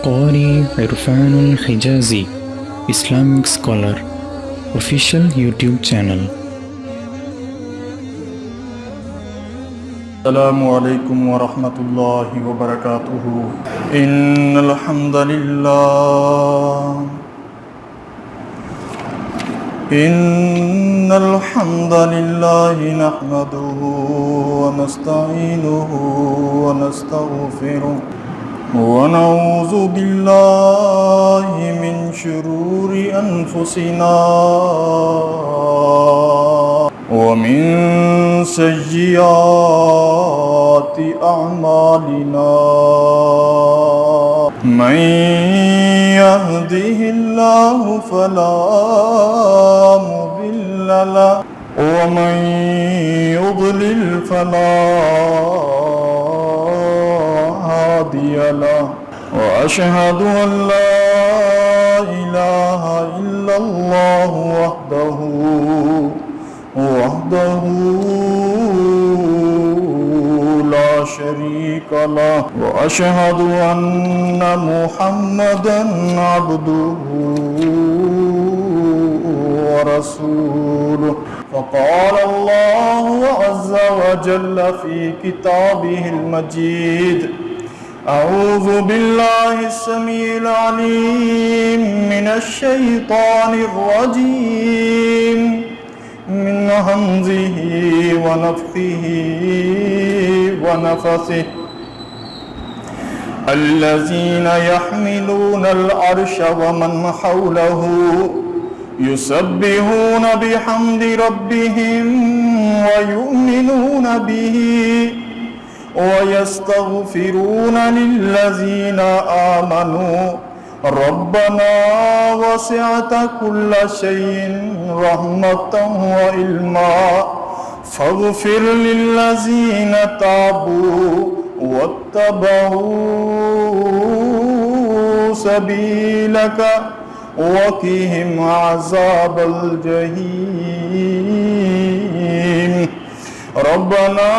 قاری Irfan Alhijazi islamic scholar official YouTube channel. السلام علیکم ورحمۃ اللہ وبرکاتہ۔ ان الحمد للہ نحمده ونستعینه ونستغفره ونعوذ باللہ من شرور انفسنا ومن سیئات اعمالنا من يهده الله فلا مضل له ومن يضلل فلا هادي له وأشهد أن لا إله إلا الله وحده لا شريك له وأشهد أن محمدا عبده ورسوله فقال الله عز وجل في كتابه المجيد أعوذ بالله السميع العليم من الشيطان الرجيم من همزه ونفخه ونفثه الذين يحملون العرش ومن حوله يسبحون بحمد ربهم ويؤمنون به ويستغفرون للذين آمنوا ربنا وسعت كل شيء رحمة وعلما فاغفر للذين تابوا واتبعوا سبيلك وقهم عذاب الجحيم ربنا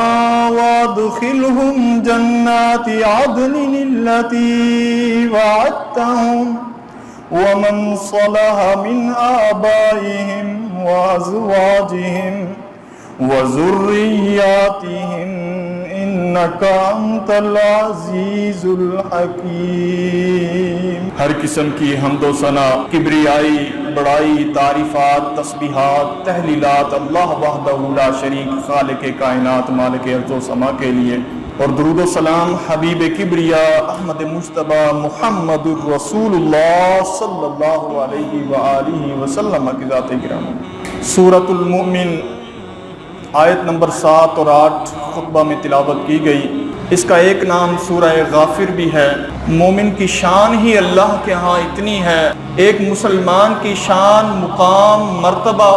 وادخلهم جنات عدن التي وعدتهم ومن صلح من آبائهم وأزواجهم وذرياتهم إنك أنت العزيز الحكيم۔ ہر قسم کی حمد و ثنا، کبریائی، بڑائی، تعریفات، تسبیحات، تحلیلات اللہ وحدہ لا شریک خالق کائنات مالک ارض و سما کے لیے، اور درود و سلام حبیب کبریا احمد مجتبی محمد الرسول اللہ صلی اللہ علیہ وآلہ وسلم کی ذات گرامی۔ سورۃ المؤمن آیت نمبر 7 اور 8 خطبہ میں تلاوت کی گئی۔ اس کا ایک نام سورہ غافر بھی ہے۔ مومن کی شان ہی اللہ کے ہاں اتنی ہے، ایک مسلمان کی شان، مقام، مرتبہ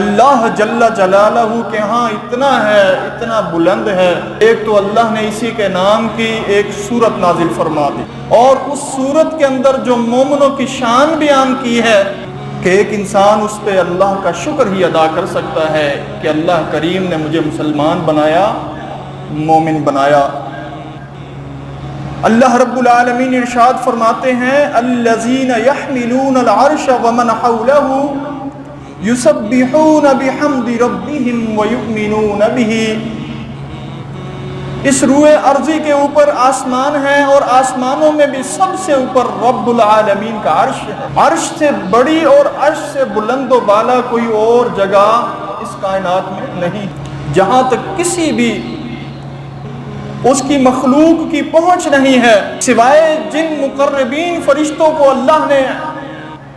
اللہ جل جلالہ کے ہاں اتنا ہے، اتنا بلند ہے۔ ایک تو اللہ نے اسی کے نام کی ایک سورت نازل فرما دی، اور اس سورت کے اندر جو مومنوں کی شان بیان کی ہے کہ ایک انسان اس پہ اللہ کا شکر ہی ادا کر سکتا ہے کہ اللہ کریم نے مجھے مسلمان بنایا، مومن بنایا۔ اللہ رب العالمین ارشاد فرماتے ہیں الذین یحملون العرش ومن حولہ یسبحون بحمد ربہم ویؤمنون بہ۔ اس روئے ارضی کے اوپر آسمان ہے، اور آسمانوں میں بھی سب سے اوپر رب العالمین کا عرش ہے۔ عرش سے بڑی اور عرش سے بلند و بالا کوئی اور جگہ اس کائنات میں نہیں، جہاں تک کسی بھی اس کی مخلوق کی پہنچ نہیں ہے، سوائے جن مقربین فرشتوں کو اللہ نے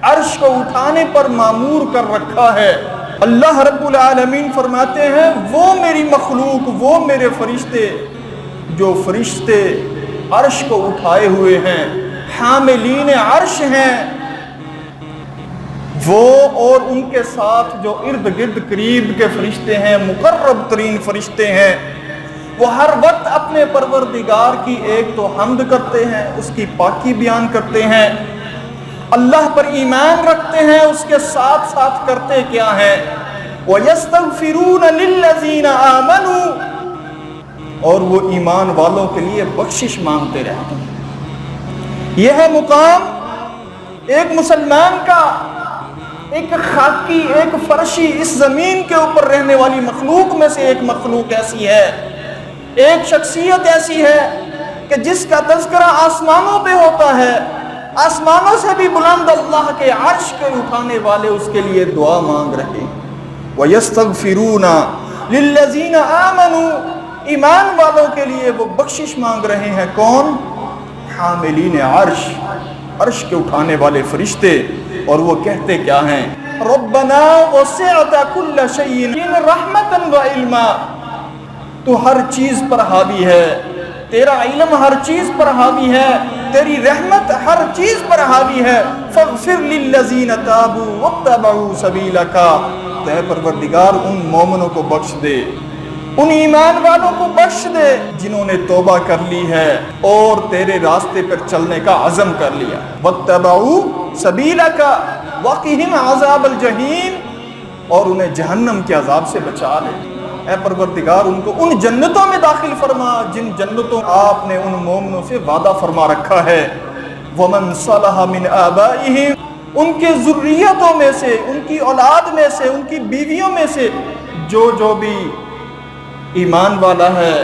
عرش کو اٹھانے پر مامور کر رکھا ہے۔ اللہ رب العالمین فرماتے ہیں وہ میری مخلوق، وہ میرے فرشتے، جو فرشتے عرش کو اٹھائے ہوئے ہیں، حاملین عرش ہیں، وہ اور ان کے ساتھ جو ارد گرد قریب کے فرشتے ہیں، مقرب ترین فرشتے ہیں، وہ ہر وقت اپنے پروردگار کی ایک تو حمد کرتے ہیں، اس کی پاکی بیان کرتے ہیں، اللہ پر ایمان رکھتے ہیں، اس کے ساتھ ساتھ کرتے کیا ہیں؟ وَيَسْتَغْفِرُونَ لِلَّذِينَ آمَنُوا، اور وہ ایمان والوں کے لیے بخشش مانگتے رہتے ہیں۔ یہ ہے مقام ایک مسلمان کا، ایک خاکی، ایک فرشی، اس زمین کے اوپر رہنے والی مخلوق میں سے ایک مخلوق ایسی ہے، ایک شخصیت ایسی ہے کہ جس کا تذکرہ آسمانوں پہ ہوتا ہے، آسمانوں سے بھی بلند اللہ کے عرش کے اٹھانے والے اس کے لیے دعا مانگ رہے ہیں۔ وَيَسْتَغْفِرُونَ لِلَّذِينَ آمَنُوا، ایمان والوں کے لیے وہ بخشش مانگ رہے ہیں۔ کون؟ حاملین عرش، عرش کے اٹھانے والے فرشتے۔ اور وہ کہتے کیا ہیں؟ ربنا وسعت كل شيء رحمتا وعلما، تو ہر چیز پر حاوی ہے، تیرا علم ہر چیز پر حاوی ہے، تیری رحمت ہر چیز پر حاوی ہے۔ فاغفر للذین تابوا واتبعوا سبیلک، اے پروردگار ان مومنوں کو بخش دے، ان ایمان والوں کو بخش دے جنہوں نے توبہ کر لی ہے اور تیرے راستے پر چلنے کا عزم کر لیا۔ واتبعوا سبیلک وقہم عذاب الجحیم، اور انہیں جہنم کے عذاب سے بچا لے۔ اے پروردگار ان کو ان جنتوں میں داخل فرما جن جنتوں آپ نے ان مومنوں سے وعدہ فرما رکھا ہے۔ ومن صلح من آبائہم، ان کے ذریتوں میں سے، ان کی اولاد میں سے، ان کی بیویوں میں سے جو بھی ایمان والا ہے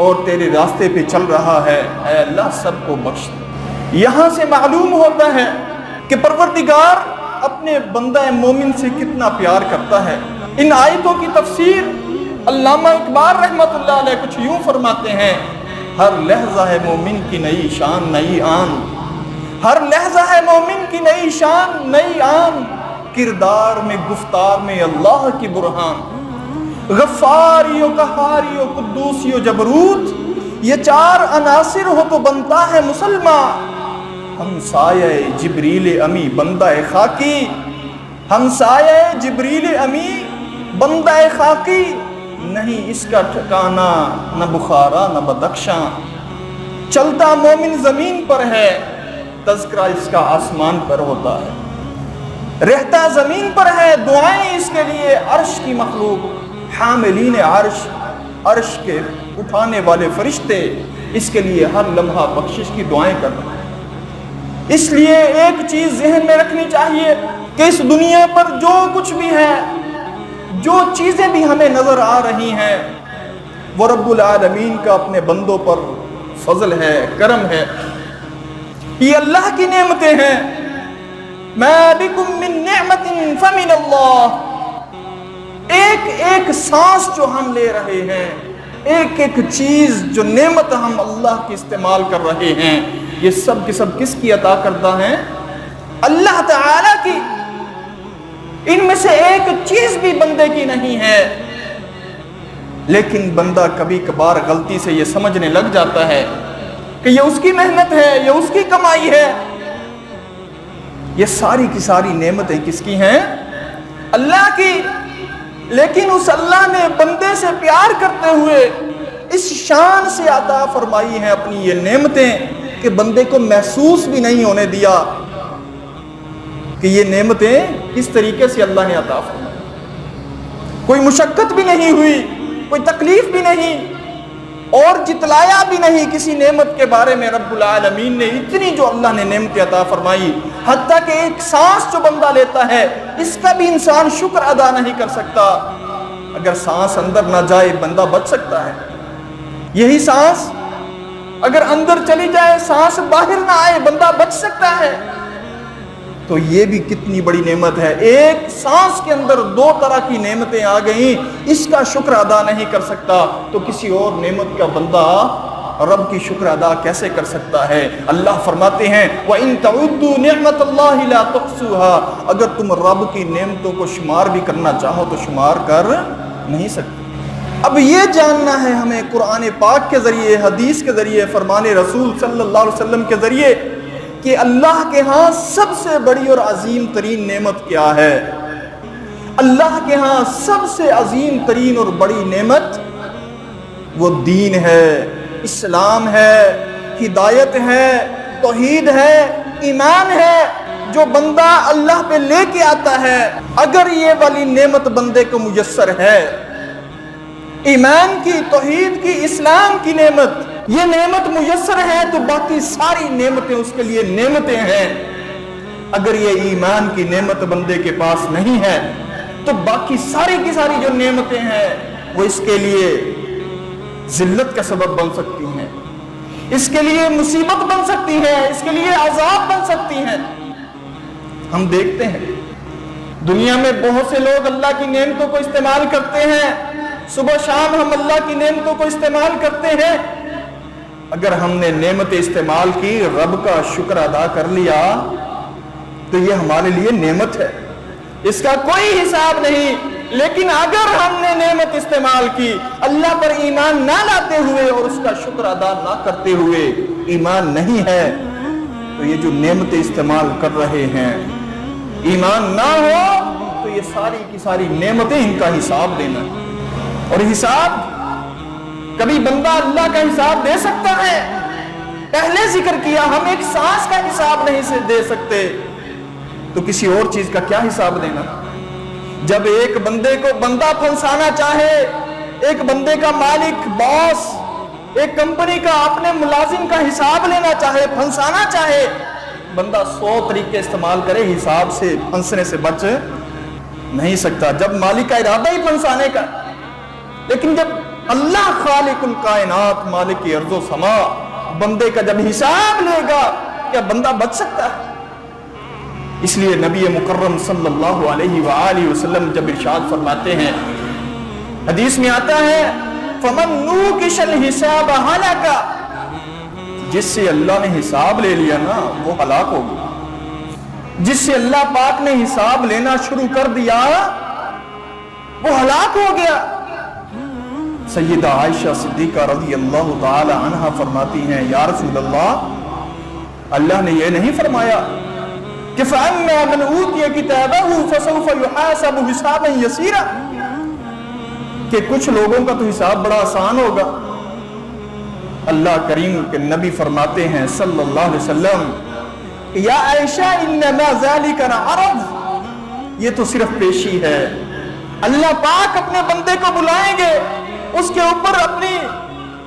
اور تیرے راستے پہ چل رہا ہے، اے اللہ سب کو بخش دے۔ یہاں سے معلوم ہوتا ہے کہ پروردگار اپنے بندہ مومن سے کتنا پیار کرتا ہے۔ ان آیتوں کی تفسیر علامہ اقبال رحمۃ اللہ علیہ کچھ یوں فرماتے ہیں: ہر لحظہ ہے مومن کی نئی شان نئی آن، ہر لحظہ ہے مومن کی نئی شان نئی آن، کردار میں گفتار میں اللہ کی برہان، غفاری و قہاری و قدوسی و جبروت، یہ چار عناصر ہو تو بنتا ہے مسلمان۔ ہمسایہ جبریل امی بندہ خاکی، ہمسایہ جبریل امی بندہ خاکی، نہیں اس کا ٹھکانہ نہ بخارا نہ بدخشاں، چلتا مومن زمین پر ہے، تذکرہ اس کا آسمان پر ہوتا ہے، رہتا زمین پر ہے، دعائیں اس کے لیے عرش کی مخلوق، حاملین عرش، عرش کے اٹھانے والے فرشتے اس کے لیے ہر لمحہ بخشش کی دعائیں کر رہے ہیں۔ اس لیے ایک چیز ذہن میں رکھنی چاہیے کہ اس دنیا پر جو کچھ بھی ہے، جو چیزیں بھی ہمیں نظر آ رہی ہیں، وہ رب العالمین کا اپنے بندوں پر فضل ہے، کرم ہے، یہ اللہ کی نعمتیں ہیں۔ ما بکم من نعمت فمن اللہ، ایک ایک سانس جو ہم لے رہے ہیں، ایک ایک چیز جو نعمت ہم اللہ کی استعمال کر رہے ہیں، یہ سب کی سب کس کی عطا کردہ ہیں؟ اللہ تعالی کی۔ ان میں سے ایک چیز بھی بندے کی نہیں ہے، لیکن بندہ کبھی کبھار غلطی سے یہ سمجھنے لگ جاتا ہے کہ یہ اس کی محنت ہے، یہ اس کی کمائی ہے۔ یہ ساری کی ساری نعمتیں کس کی ہیں؟ اللہ کی۔ لیکن اس اللہ نے بندے سے پیار کرتے ہوئے اس شان سے عطا فرمائی ہیں اپنی یہ نعمتیں کہ بندے کو محسوس بھی نہیں ہونے دیا کہ یہ نعمتیں کس طریقے سے اللہ نے عطا فرمائی۔ کوئی مشقت بھی نہیں ہوئی، کوئی تکلیف بھی نہیں، اور جتلایا بھی نہیں کسی نعمت کے بارے میں رب العالمین نے۔ اتنی جو اللہ نے نعمتیں عطا فرمائی، حتیٰ کہ ایک سانس جو بندہ لیتا ہے اس کا بھی انسان شکر ادا نہیں کر سکتا۔ اگر سانس اندر نہ جائے بندہ بچ سکتا ہے، یہی سانس اگر اندر چلی جائے، سانس باہر نہ آئے، بندہ بچ سکتا ہے۔ تو یہ بھی کتنی بڑی نعمت ہے۔ ایک سانس کے اندر دو طرح کی نعمتیں آ گئیں، اس کا شکر ادا نہیں کر سکتا تو کسی اور نعمت کا بندہ رب کی شکر ادا کیسے کر سکتا ہے؟ اللہ فرماتے ہیں وَإِن تَعُدُّوا نِعْمَةَ اللَّهِ لَا تُحْصُوهَا، اگر تم رب کی نعمتوں کو شمار بھی کرنا چاہو تو شمار کر نہیں سکتے۔ اب یہ جاننا ہے ہمیں قرآن پاک کے ذریعے، حدیث کے ذریعے، فرمان رسول صلی اللہ علیہ وسلم کے ذریعے کہ اللہ کے ہاں سب سے بڑی اور عظیم ترین نعمت کیا ہے۔ اللہ کے ہاں سب سے عظیم ترین اور بڑی نعمت وہ دین ہے، اسلام ہے، ہدایت ہے، توحید ہے، ایمان ہے، جو بندہ اللہ پہ لے کے آتا ہے۔ اگر یہ والی نعمت بندے کو میسر ہے ایمان کی، توحید کی، اسلام کی نعمت، یہ نعمت میسر ہے تو باقی ساری نعمتیں اس کے لیے نعمتیں ہیں۔ اگر یہ ایمان کی نعمت بندے کے پاس نہیں ہے تو باقی ساری کی ساری جو نعمتیں ہیں وہ اس کے لیے ذلت کا سبب بن سکتی ہیں، اس کے لیے مصیبت بن سکتی ہے، اس کے لیے عذاب بن سکتی ہیں۔ ہم دیکھتے ہیں دنیا میں بہت سے لوگ اللہ کی نعمتوں کو استعمال کرتے ہیں، صبح شام ہم اللہ کی نعمتوں کو استعمال کرتے ہیں۔ اگر ہم نے نعمتیں استعمال کی، رب کا شکر ادا کر لیا تو یہ ہمارے لیے نعمت ہے، اس کا کوئی حساب نہیں۔ لیکن اگر ہم نے نعمت استعمال کی اللہ پر ایمان نہ لاتے ہوئے اور اس کا شکر ادا نہ کرتے ہوئے، ایمان نہیں ہے، تو یہ جو نعمتیں استعمال کر رہے ہیں، ایمان نہ ہو تو یہ ساری کی ساری نعمتیں ان کا حساب دینا ہے۔ اور حساب کبھی بندہ اللہ کا حساب دے سکتا ہے، پہلے ذکر کیا ہم ایک سانس کا حساب نہیں دے سکتے، تو کسی اور چیز کا کیا حساب دینا۔ جب ایک بندے کو بندہ پھنسانا چاہے، ایک بندے کا مالک، باس، ایک کمپنی کا اپنے ملازم کا حساب لینا چاہے، پھنسانا چاہے، بندہ 100 طریقے استعمال کرے، حساب سے پھنسنے سے بچ نہیں سکتا جب مالک کا ارادہ ہی پھنسانے کا۔ لیکن جب اللہ خالق الکائنات، مالک ارض و سما، بندے کا جب حساب لے گا، کیا بندہ بچ سکتا ہے؟ اس لیے نبی مکرم صلی اللہ علیہ وآلہ وسلم جب ارشاد فرماتے ہیں، حدیث میں آتا ہے فَمَن نُوكِشَ الْحِسَابَ هَلَكَ، جس سے اللہ نے حساب لے لیا نا وہ ہلاک ہو گیا۔ جس سے اللہ پاک نے حساب لینا شروع کر دیا وہ ہلاک ہو گیا۔ سیدہ عائشہ صدیقہ رضی اللہ تعالی عنہا فرماتی ہیں، یا رسول اللہ نے یہ نہیں فرمایا کہ فَأَمَّا مَنْ أُوتِيَ كِتَابَهُ فَسَوْفَ يُحَاسَبُ حِسَابًا يَسِيرًا، کہ کچھ لوگوں کا تو حساب بڑا آسان ہوگا۔ اللہ کریم کے نبی فرماتے ہیں صلی اللہ علیہ وسلم، یا عائشہ انما ذالک عرض، یہ تو صرف پیشی ہے۔ اللہ پاک اپنے بندے کو بلائیں گے، اس کے اوپر اپنی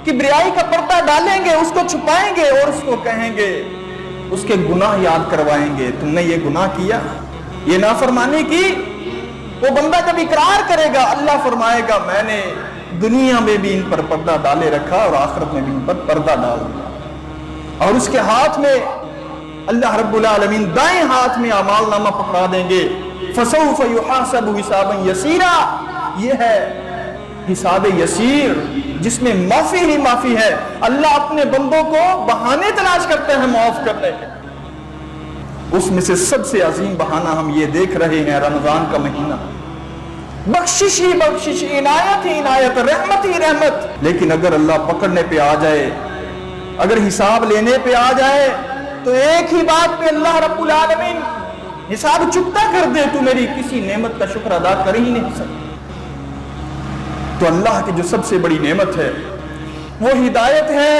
کبریائی کا پردہ ڈالیں گے، اس کو چھپائیں گے اور اس کو کہیں گے، اس کے گناہ یاد کروائیں گے، تم نے یہ گناہ کیا، یہ نافرمانی کی۔ وہ بندہ جب اقرار کرے گا، اللہ فرمائے گا میں نے دنیا میں بھی ان پر پردہ ڈالے رکھا اور آخرت میں بھی ان پر پردہ ڈال دیا۔ اور اس کے ہاتھ میں اللہ رب العالمین دائیں ہاتھ میں اعمال نامہ پکڑا دیں گے، فَسَوْفَ يُحَاسَبُ حِسَابًا يَسِيرًا، یہ ہے حساب یسیر جس میں معافی ہی معافی ہے۔ اللہ اپنے بندوں کو بہانے تلاش کرتے ہیں معاف کرنے کے، اس میں سے سب سے عظیم بہانہ ہم یہ دیکھ رہے ہیں رمضان کا مہینہ، بخشش ہی بخشش، عنایت ہی عنایت، رحمت ہی رحمت۔ لیکن اگر اللہ پکڑنے پہ آ جائے، اگر حساب لینے پہ آ جائے تو ایک ہی بات پہ اللہ رب العالمین حساب چکتا کر دے، تو میری کسی نعمت کا شکر ادا کر ہی نہیں سکتا۔ تو اللہ کی جو سب سے بڑی نعمت ہے وہ ہدایت ہے۔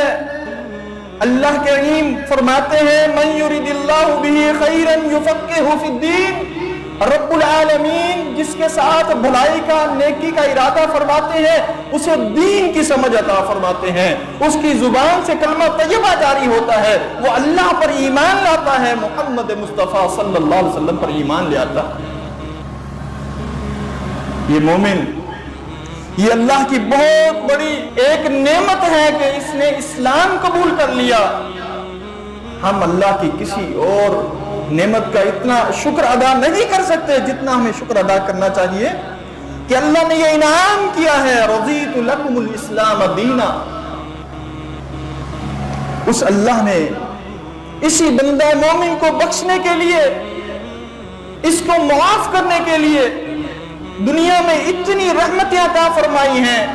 اللہ کریم فرماتے ہیں من یرید اللہ بہ خیرا یفقہہ فی الدین، رب العالمین جس کے ساتھ بھلائی کا، نیکی کا ارادہ فرماتے ہیں اسے دین کی سمجھ عطا فرماتے ہیں، اس کی زبان سے کلمہ طیبہ جاری ہوتا ہے، وہ اللہ پر ایمان لاتا ہے، محمد مصطفیٰ صلی اللہ علیہ وسلم پر ایمان لے آتا ہے۔ یہ مومن، یہ اللہ کی بہت بڑی ایک نعمت ہے کہ اس نے اسلام قبول کر لیا۔ ہم اللہ کی کسی اور نعمت کا اتنا شکر ادا نہیں کر سکتے جتنا ہمیں شکر ادا کرنا چاہیے کہ اللہ نے یہ انعام کیا ہے، رضیت لکم الاسلام دینا۔ اس اللہ نے اسی بندہ مومن کو بخشنے کے لیے، اس کو معاف کرنے کے لیے دنیا میں اتنی رحمتیں عطا فرمائی ہیں۔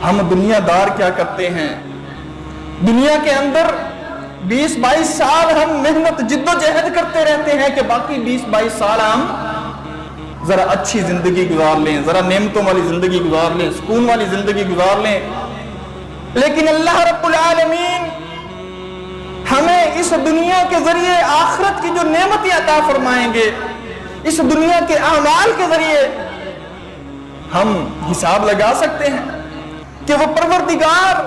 ہم دنیا دار کیا کرتے ہیں، دنیا کے اندر 20-22 سال ہم محنت جد و جہد کرتے رہتے ہیں کہ باقی 20-22 سال ہم ذرا اچھی زندگی گزار لیں، ذرا نعمتوں والی زندگی گزار لیں، سکون والی زندگی گزار لیں۔ لیکن اللہ رب العالمین ہمیں اس دنیا کے ذریعے آخرت کی جو نعمتیں عطا فرمائیں گے، اس دنیا کے اعمال کے ذریعے ہم حساب لگا سکتے ہیں کہ وہ پروردگار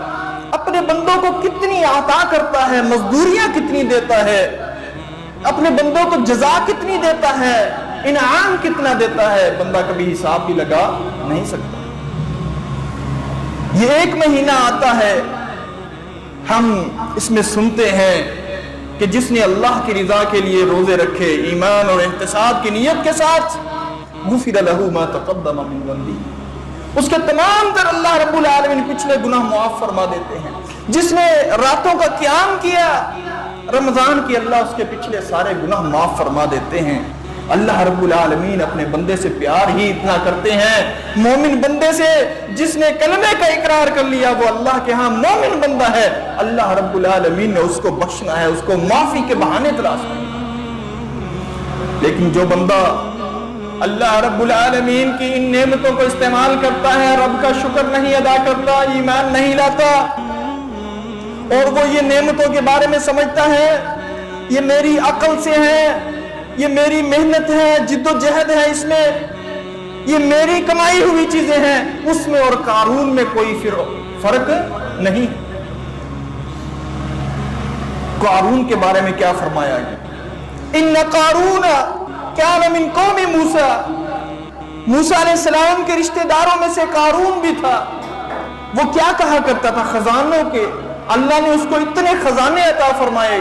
اپنے بندوں کو کتنی عطا کرتا ہے، مزدوریاں کتنی دیتا ہے، اپنے بندوں کو جزا کتنی دیتا ہے، انعام کتنا دیتا ہے، بندہ کبھی حساب بھی لگا نہیں سکتا۔ یہ ایک مہینہ آتا ہے، ہم اس میں سنتے ہیں کہ جس نے اللہ کی رضا کے لیے روزے رکھے ایمان اور احتساب کی نیت کے ساتھ، غفر لہ ما تقدم من ذنبہ، اس کے تمام تر اللہ رب العالمین پچھلے گناہ معاف فرما دیتے ہیں۔ جس نے راتوں کا قیام کیا رمضان کی، اللہ اس کے پچھلے سارے گناہ معاف فرما دیتے ہیں۔ اللہ رب العالمین اپنے بندے سے پیار ہی اتنا کرتے ہیں، مومن بندے سے جس نے کلمے کا اقرار کر لیا وہ اللہ کے ہاں مومن بندہ ہے، اللہ رب العالمین نے اس کو بخشنا ہے، اس کو معافی کے بہانے تلاش کرنا۔ لیکن جو بندہ اللہ رب العالمین کی ان نعمتوں کو استعمال کرتا ہے، رب کا شکر نہیں ادا کرتا، ایمان نہیں لاتا، اور وہ یہ نعمتوں کے بارے میں سمجھتا ہے یہ میری عقل سے ہے، یہ میری محنت ہے، جد و جہد ہے، اس میں یہ میری کمائی ہوئی چیزیں ہیں، اس میں اور قارون میں کوئی فرق نہیں۔ قارون کے بارے میں کیا فرمایا گیا؟ ان قارون کان من قوم موسیٰ، موسیٰ علیہ السلام کے رشتہ داروں میں سے قارون بھی تھا۔ وہ کیا کہا کرتا تھا؟ خزانوں کے، اللہ نے اس کو اتنے خزانے عطا فرمائے،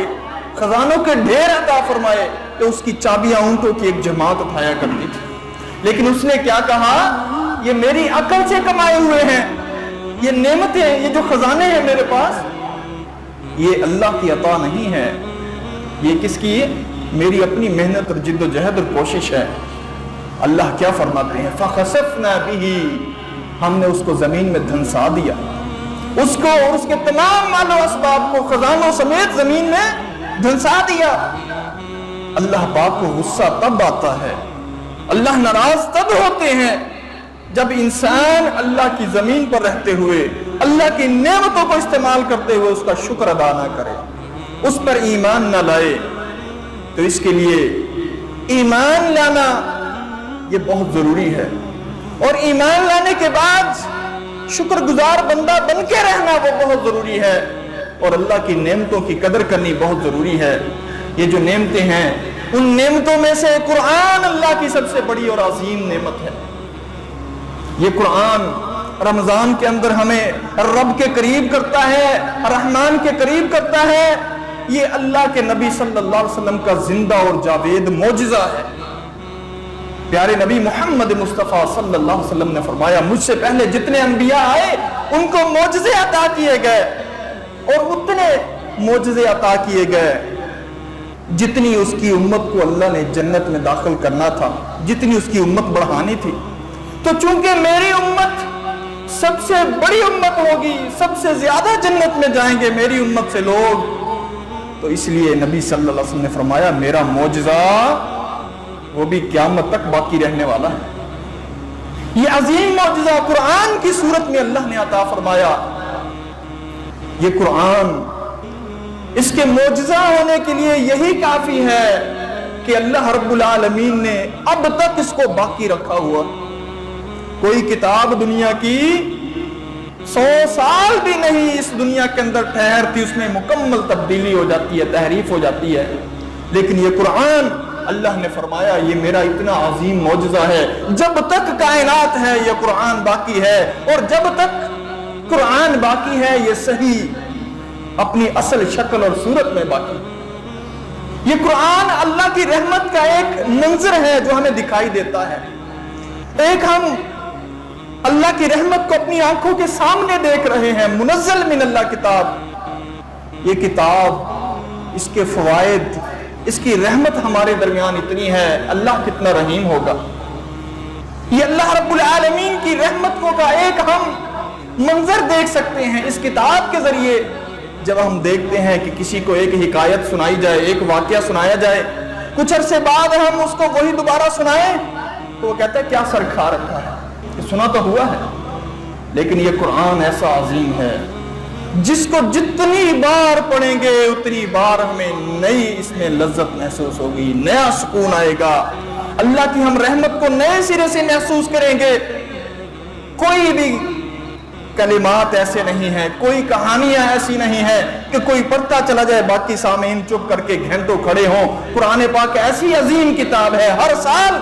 خزانوں کے ڈھیر عطا فرمائے کہ اس کی چابیاں اونٹوں کی ایک جماعت اٹھایا کرتی تھی۔ لیکن اس نے کیا کہا؟ یہ میری عقل سے کمائے ہوئے ہیں، یہ نعمتیں، یہ جو خزانے ہیں میرے پاس، یہ اللہ کی عطا نہیں ہے، یہ کس کی ہے؟ میری اپنی محنت اور جد و جہد اور کوشش ہے۔ اللہ کیا فرماتے ہیں؟ فَخَسَفْنَا بِهِ، ہم نے اس کو زمین میں دھنسا دیا، اس کو اور اس کے تمام مال و اسباب کو خزانوں سمیت زمین میں دھنسا دیا۔ اللہ پاک کو غصہ تب آتا ہے، اللہ ناراض تب ہوتے ہیں جب انسان اللہ کی زمین پر رہتے ہوئے اللہ کی نعمتوں کو استعمال کرتے ہوئے اس کا شکر ادا نہ کرے، اس پر ایمان نہ لائے۔ تو اس کے لیے ایمان لانا یہ بہت ضروری ہے، اور ایمان لانے کے بعد شکر گزار بندہ بن کے رہنا وہ بہت ضروری ہے، اور اللہ کی نعمتوں کی قدر کرنی بہت ضروری ہے۔ یہ جو نعمتیں ہیں ان نعمتوں میں سے قرآن اللہ کی سب سے بڑی اور عظیم نعمت ہے۔ یہ قرآن رمضان کے اندر ہمیں رب کے قریب کرتا ہے، رحمان کے قریب کرتا ہے۔ یہ اللہ کے نبی صلی اللہ علیہ وسلم کا زندہ اور جاوید معجزہ ہے۔ پیارے نبی محمد مصطفیٰ صلی اللہ علیہ وسلم نے فرمایا، مجھ سے پہلے جتنے انبیاء آئے ان کو معجزے عطا کیے گئے، اور اتنے معجزے عطا کیے گئے جتنی اس کی امت کو اللہ نے جنت میں داخل کرنا تھا، جتنی اس کی امت بڑھانی تھی۔ تو چونکہ میری امت سب سے بڑی امت ہوگی، سب سے زیادہ جنت میں جائیں گے میری امت سے لوگ، تو اس لیے نبی صلی اللہ علیہ وسلم نے فرمایا میرا معجزہ وہ بھی قیامت تک باقی رہنے والا ہے۔ یہ عظیم معجزہ قرآن کی صورت میں اللہ نے عطا فرمایا۔ یہ قرآن، اس کے معجزہ ہونے کے لیے یہی کافی ہے کہ اللہ رب العالمین نے اب تک اس کو باقی رکھا ہوا۔ کوئی کتاب دنیا کی 100 سال بھی نہیں اس دنیا کے اندر ٹھہرتی، اس میں مکمل تبدیلی ہو جاتی ہے، تحریف ہو جاتی ہے، لیکن یہ قرآن اللہ نے فرمایا یہ میرا اتنا عظیم معجزہ ہے، جب تک کائنات ہے یہ قرآن باقی ہے، اور جب تک قرآن باقی ہے یہ صحیح اپنی اصل شکل اور صورت میں باقی۔ یہ قرآن اللہ کی رحمت کا ایک منظر ہے جو ہمیں دکھائی دیتا ہے۔ ایک ہم اللہ کی رحمت کو اپنی آنکھوں کے سامنے دیکھ رہے ہیں، منزل من اللہ کتاب۔ یہ کتاب، اس کے فوائد، اس کی رحمت ہمارے درمیان اتنی ہے، اللہ کتنا رحیم ہوگا۔ یہ اللہ رب العالمین کی رحمتوں کا ایک ہم منظر دیکھ سکتے ہیں اس کتاب کے ذریعے۔ جب ہم دیکھتے ہیں کہ کسی کو ایک حکایت سنائی جائے، ایک واقعہ سنایا جائے، کچھ عرصے بعد ہم اس کو وہی دوبارہ سنائیں تو وہ کہتا ہے کیا سر کھا رکھا ہے، یہ سنا تو ہوا ہے۔ لیکن یہ قرآن ایسا عظیم ہے جس کو جتنی بار پڑھیں گے اتنی بار ہمیں نئی اس میں لذت محسوس ہوگی، نیا سکون آئے گا، اللہ کی ہم رحمت کو نئے سرے سے محسوس کریں گے۔ کوئی بھی کلمات ایسے نہیں ہیں، کوئی کہانیاں ایسی نہیں ہیں کہ کوئی پڑھتا چلا جائے باقی سامعین چپ کر کے گھنٹوں کھڑے ہوں۔ قرآن پاک ایسی عظیم کتاب ہے، ہر سال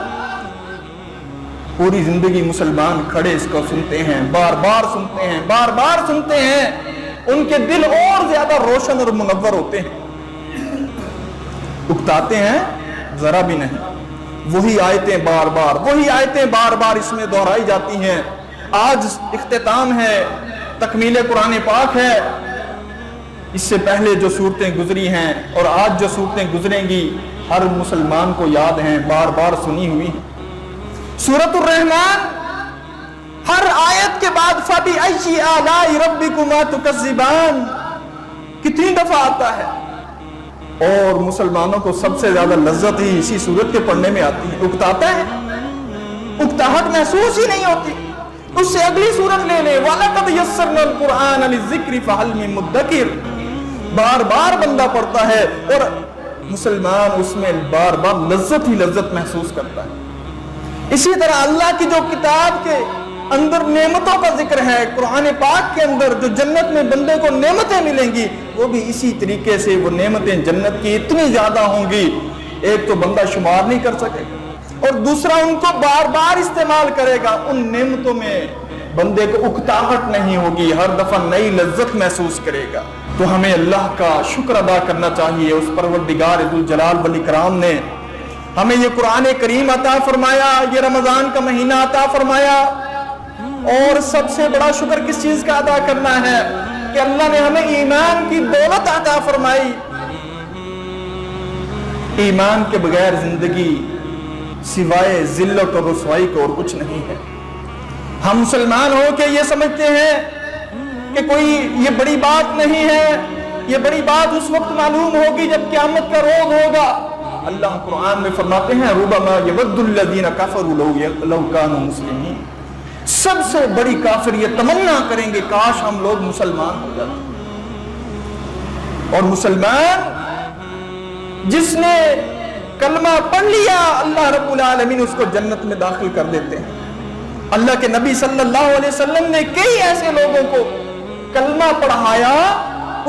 پوری زندگی مسلمان کھڑے اس کو سنتے ہیں، بار بار سنتے ہیں، بار بار سنتے ہیں، ان کے دل اور زیادہ روشن اور منور ہوتے ہیں۔ اکتاتے ہیں ذرا بھی نہیں، وہی آیتیں بار بار اس میں دہرائی جاتی ہیں۔ آج اختتام ہے، تکمیل قرآن پاک ہے، اس سے پہلے جو صورتیں گزری ہیں اور آج جو صورتیں گزریں گی ہر مسلمان کو یاد ہیں، بار بار سنی ہوئی ہیں۔ سورۃ الرحمن ہر آیت کے بعد فَبِأَيِّ آلَاءِ رَبِّكُمَا تُكَذِّبَانِ کتنی دفعہ آتا ہے، اور مسلمانوں کو سب سے زیادہ لذت ہی اسی سورت کے پڑھنے میں آتی ہے۔ اکتاتا ہے، اکتاہٹ محسوس ہی نہیں ہوتی۔ اس سے اگلی سورت لے لے وَلَقَدْ يَسَّرْنَا الْقُرْآنَ لِلذِّكْرِ فَهَلْ مِن مُدَّكِرٍ بار بار بندہ پڑھتا ہے اور مسلمان اس میں بار بار لذت ہی لذت محسوس کرتا ہے۔ اسی طرح اللہ کی جو کتاب کے اندر نعمتوں کا ذکر ہے، قرآن پاک کے اندر جو جنت میں بندے کو نعمتیں ملیں گی، وہ بھی اسی طریقے سے وہ نعمتیں جنت کی اتنی زیادہ ہوں گی، ایک تو بندہ شمار نہیں کر سکے گا، اور دوسرا ان کو بار بار استعمال کرے گا۔ ان نعمتوں میں بندے کو اکتاہٹ نہیں ہوگی، ہر دفعہ نئی لذت محسوس کرے گا۔ تو ہمیں اللہ کا شکر ادا کرنا چاہیے، اس پروردگار ذوالجلال والاکرام نے ہمیں یہ قرآن کریم عطا فرمایا، یہ رمضان کا مہینہ عطا فرمایا، اور سب سے بڑا شکر کس چیز کا ادا کرنا ہے کہ اللہ نے ہمیں ایمان کی دولت عطا فرمائی۔ ایمان کے بغیر زندگی سوائے ذلت اور رسوائی کو اور کچھ نہیں ہے۔ ہم مسلمان ہو کے یہ سمجھتے ہیں کہ کوئی یہ بڑی بات نہیں ہے، یہ بڑی بات اس وقت معلوم ہوگی جب قیامت کا روز ہوگا۔ اللہ قرآن میں فرماتے ہیں ربما یود الذین کفروا لو کانوا مسلمین، سب سے بڑی کافر یہ تمنا کریں گے کاش ہم لوگ مسلمان ہو جاتے۔ اور مسلمان جس نے کلمہ پڑھ لیا اللہ رب العالمین اس کو جنت میں داخل کر دیتے ہیں۔ اللہ کے نبی صلی اللہ علیہ وسلم نے کئی ایسے لوگوں کو کلمہ پڑھایا،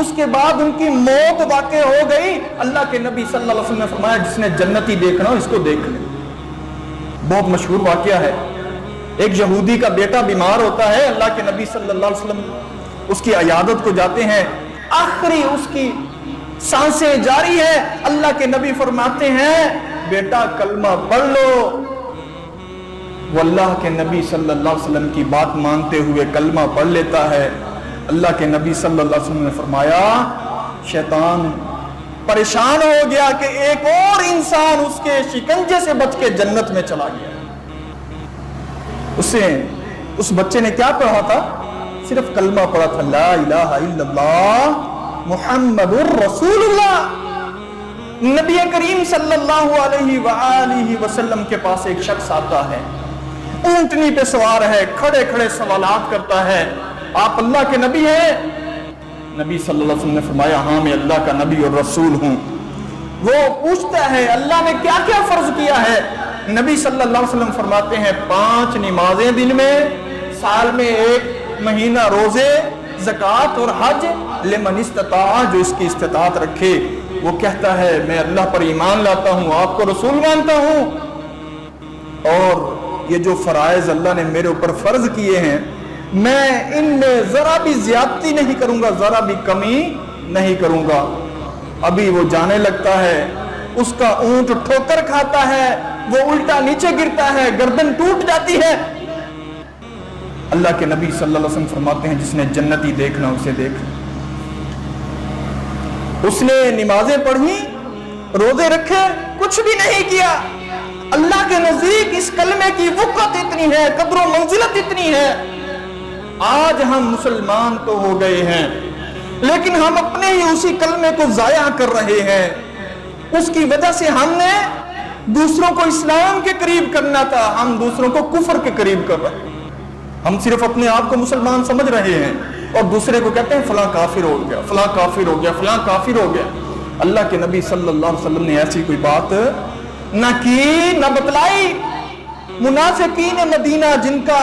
اس کے بعد ان کی موت واقع ہو گئی، اللہ کے نبی صلی اللہ علیہ وسلم نے فرمایا جس نے جنتی دیکھنا ہو اس کو دیکھ لے۔ بہت مشہور واقعہ ہے، ایک یہودی کا بیٹا بیمار ہوتا ہے، اللہ کے نبی صلی اللہ علیہ وسلم اس کی عیادت کو جاتے ہیں، آخری اس کی سانسیں جاری ہے، اللہ کے نبی فرماتے ہیں بیٹا کلمہ پڑھ لو۔ وہ اللہ کے نبی صلی اللہ علیہ وسلم کی بات مانتے ہوئے کلمہ پڑھ لیتا ہے۔ اللہ کے نبی صلی اللہ علیہ وسلم نے فرمایا شیطان پریشان ہو گیا کہ ایک اور انسان اس کے شکنجے سے بچ کے جنت میں چلا گیا۔ اس بچے نے کیا پڑھا تھا؟ صرف کلمہ پڑھا تھا، لا الہ الا اللہ محمد الرسول اللہ۔ نبی کریم صلی اللہ علیہ وآلہ وسلم کے پاس ایک شخص آتا ہے، اونٹنی پہ سوار ہے، کھڑے کھڑے سوالات کرتا ہے، آپ اللہ کے نبی ہیں؟ نبی صلی اللہ علیہ وسلم نے فرمایا ہاں میں اللہ کا نبی اور رسول ہوں۔ وہ پوچھتا ہے اللہ نے کیا کیا فرض کیا ہے؟ نبی صلی اللہ علیہ وسلم فرماتے ہیں 5 نمازیں دن میں، سال میں 1 مہینہ روزے، زکوٰۃ اور حج، لمن استطاع جو اس کی استطاعت رکھے۔ وہ کہتا ہے میں اللہ پر ایمان لاتا ہوں، آپ کو رسول مانتا ہوں، اور یہ جو فرائض اللہ نے میرے اوپر فرض کیے ہیں میں ان میں ذرا بھی زیادتی نہیں کروں گا، ذرا بھی کمی نہیں کروں گا۔ ابھی وہ جانے لگتا ہے، اس کا اونٹ ٹھوکر کھاتا ہے، وہ الٹا نیچے گرتا ہے، گردن ٹوٹ جاتی ہے۔ اللہ کے نبی صلی اللہ علیہ وسلم فرماتے ہیں جس نے جنتی دیکھنا اسے دیکھ۔ اس نے نمازیں پڑھی، روزے رکھے، کچھ بھی نہیں کیا، اللہ کے نزدیک اس کلمے کی وقت اتنی ہے، قدر و منزلت اتنی ہے۔ آج ہم مسلمان تو ہو گئے ہیں لیکن ہم اپنے ہی اسی کلمے کو ضائع کر رہے ہیں۔ اس کی وجہ سے ہم نے دوسروں کو اسلام کے قریب کرنا تھا، ہم دوسروں کو کفر کے قریب کر رہے ہیں۔ ہم صرف اپنے آپ کو مسلمان سمجھ رہے ہیں اور دوسرے کو کہتے ہیں فلاں کافر ہو گیا، فلاں کافر ہو گیا، فلاں کافر ہو گیا۔ اللہ کے نبی صلی اللہ علیہ وسلم نے ایسی کوئی بات نہ کی نہ بتلائی۔ منافقین مدینہ جن کا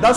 10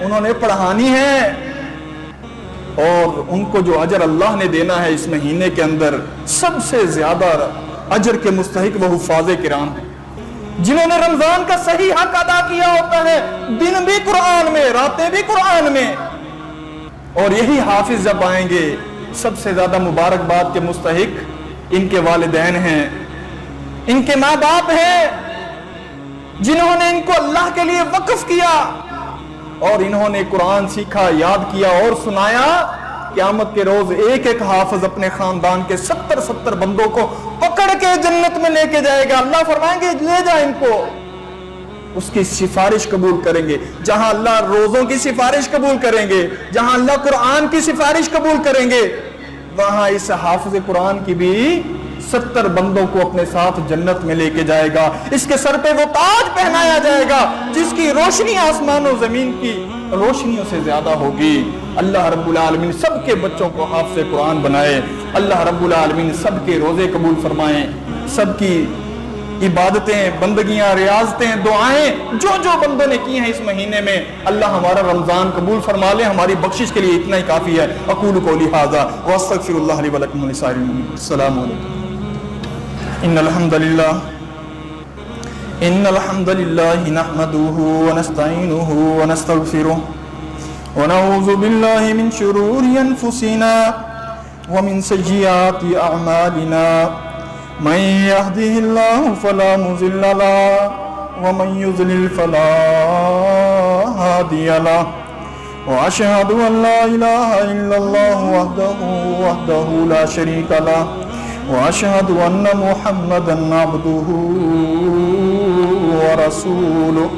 انہوں نے پڑھانی ہے، اور ان کو جو اجر اللہ نے دینا ہے اس مہینے کے اندر، سب سے زیادہ اجر کے مستحق وہ حفاظ کرام ہیں، جنہوں نے رمضان کا صحیح حق ادا کیا ہوتا ہے، دن بھی قرآن میں، راتیں بھی قرآن میں۔ اور یہی حافظ جب آئیں گے، سب سے زیادہ مبارکباد کے مستحق ان کے والدین ہیں، ان کے ماں باپ ہیں، جنہوں نے ان کو اللہ کے لیے وقف کیا اور انہوں نے قرآن سیکھا، یاد کیا اور سنایا۔ قیامت کے روز ایک ایک حافظ اپنے خاندان کے 70 بندوں کو پکڑ کے جنت میں لے کے جائے گا۔ اللہ فرمائیں گے لے جا ان کو، اس کی سفارش قبول کریں گے۔ جہاں اللہ روزوں کی سفارش قبول کریں گے، جہاں اللہ قرآن کی سفارش قبول کریں گے، وہاں اس حافظ قرآن کی بھی 70 بندوں کو اپنے ساتھ جنت میں لے کے جائے گا۔ اس کے سر پہ وہ تاج پہنایا جائے گا جس کی روشنی آسمان و زمین کی روشنیوں سے زیادہ ہوگی۔ اللہ رب العالمین سب کے بچوں کو حافظ قرآن بنائے، اللہ رب العالمین سب کے روزے قبول فرمائیں، سب کی عبادتیں، بندگیاں، ریاضتیں، دعائیں جو بندوں نے کی ہیں اس مہینے میں، اللہ ہمارا رمضان قبول فرما لے۔ ہماری بخشش کے لیے اتنا ہی کافی ہے۔ اقول قولی ھذا واستغفر اللہ لی ولکم ولسائر المؤمنین۔ السلام علیکم۔ ان الحمد للہ نحمده ونستعینه ونستغفره ونعوذ باللہ من شرور انفسنا ومن سیئات اعمالنا، من يهده الله فلا مضل له ومن يضلل فلا هادي له، واشهد ان لا اله الا الله وحده لا شريك له، واشهد ان محمدا عبده ورسوله۔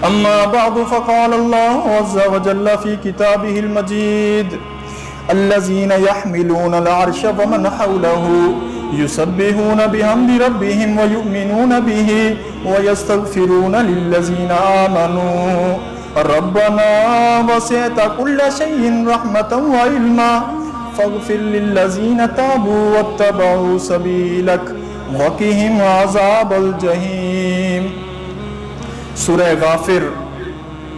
اما بعد فقال الله عز وجل في كتابه المجيد: الذين يحملون العرش ومن حوله يسبحون بحمد ربهم ويؤمنون به ويستغفرون للذين آمنوا ربنا وسعت كل شيء رحمة وعلما فاغفر للذين تابوا واتبعوا سبيلك وقهم عذاب الجحيم۔ سورہ غافر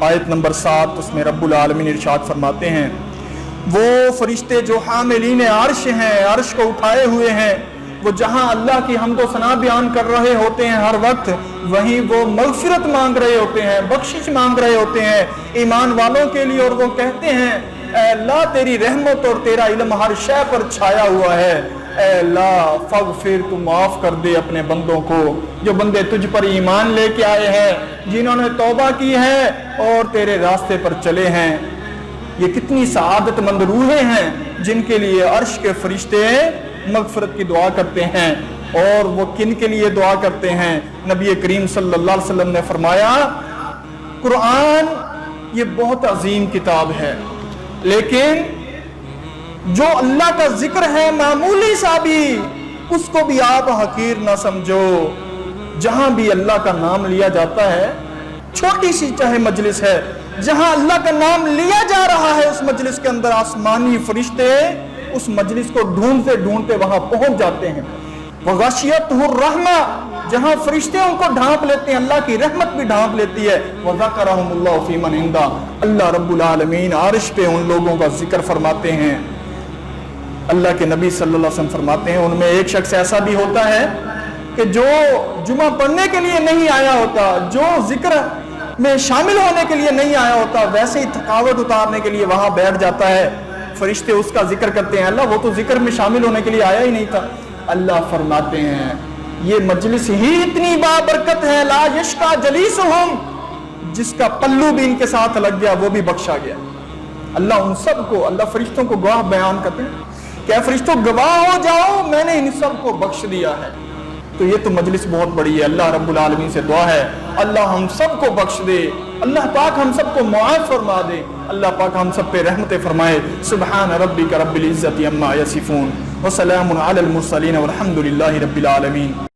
آیت نمبر 7، اس میں رب العالمین ارشاد فرماتے ہیں وہ فرشتے جو حاملین عرش ہیں، عرش کو اٹھائے ہوئے ہیں، وہ جہاں اللہ کی حمد و ثنا بیان کر رہے ہوتے ہیں ہر وقت، وہیں وہ مغفرت مانگ رہے ہوتے ہیں، بخشش مانگ رہے ہوتے ہیں ایمان والوں کے لیے، اور وہ کہتے ہیں اے اللہ تیری رحمت اور تیرا علم ہر شے پر چھایا ہوا ہے، اے اللہ فاغفر، تو معاف کر دے اپنے بندوں کو، جو بندے تجھ پر ایمان لے کے آئے ہیں، جنہوں نے توبہ کی ہے اور تیرے راستے پر چلے ہیں۔ یہ کتنی سعادت مند روحیں ہیں جن کے لیے عرش کے فرشتے مغفرت کی دعا کرتے ہیں۔ اور وہ کن کے لیے دعا کرتے ہیں؟ نبی کریم صلی اللہ علیہ وسلم نے فرمایا قرآن یہ بہت عظیم کتاب ہے، لیکن جو اللہ کا ذکر ہے معمولی سا بھی، اس کو بھی آپ حقیر نہ سمجھو۔ جہاں بھی اللہ کا نام لیا جاتا ہے، چھوٹی سی چاہے مجلس ہے، جہاں اللہ کا نام لیا جا رہا ہے اس مجلس کے اندر آسمانی فرشتے اس مجلس کو ڈھونڈتے ڈھونڈتے وہاں پہنچ جاتے ہیں۔ وغشیتہ الرحمہ، جہاں فرشتے ان کو ڈھانپ لیتے ہیں، اللہ کی رحمت بھی ڈھانپ لیتی ہے۔ وذکرہم اللہ فی من عندہ، اللہ رب العالمین عرش پہ ان لوگوں کا ذکر فرماتے ہیں۔ اللہ کے نبی صلی اللہ علیہ وسلم فرماتے ہیں ان میں ایک شخص ایسا بھی ہوتا ہے کہ جو جمعہ پڑھنے کے لیے نہیں آیا ہوتا، جو ذکر میں شامل ہونے کے لیے نہیں آیا ہوتا، ویسے ہی تھکاوٹ اتارنے کے لیے وہاں بیٹھ جاتا ہے۔ فرشتے اس کا ذکر کرتے ہیں، اللہ وہ تو ذکر میں شامل ہونے کے لیے آیا ہی نہیں تھا۔ اللہ فرماتے ہیں یہ مجلس ہی اتنی بابرکت ہے، لا یشقی جلیسہم، جس کا پلو بھی ان کے ساتھ لگ گیا وہ بھی بخشا گیا۔ اللہ ان سب کو، اللہ فرشتوں کو گواہ بیان کرتے ہیں کہ اے فرشتوں گواہ ہو جاؤ میں نے ان سب کو بخش دیا ہے۔ تو یہ تو مجلس بہت بڑی ہے۔ اللہ رب العالمین سے دعا ہے اللہ ہم سب کو بخش دے، اللہ پاک ہم سب کو معاف فرما دے، اللہ پاک ہم سب پہ رحمت فرمائے۔ سبحان ربک رب العزت عما یصفون وسلام علی المرسلین والحمد للہ رب العالمین۔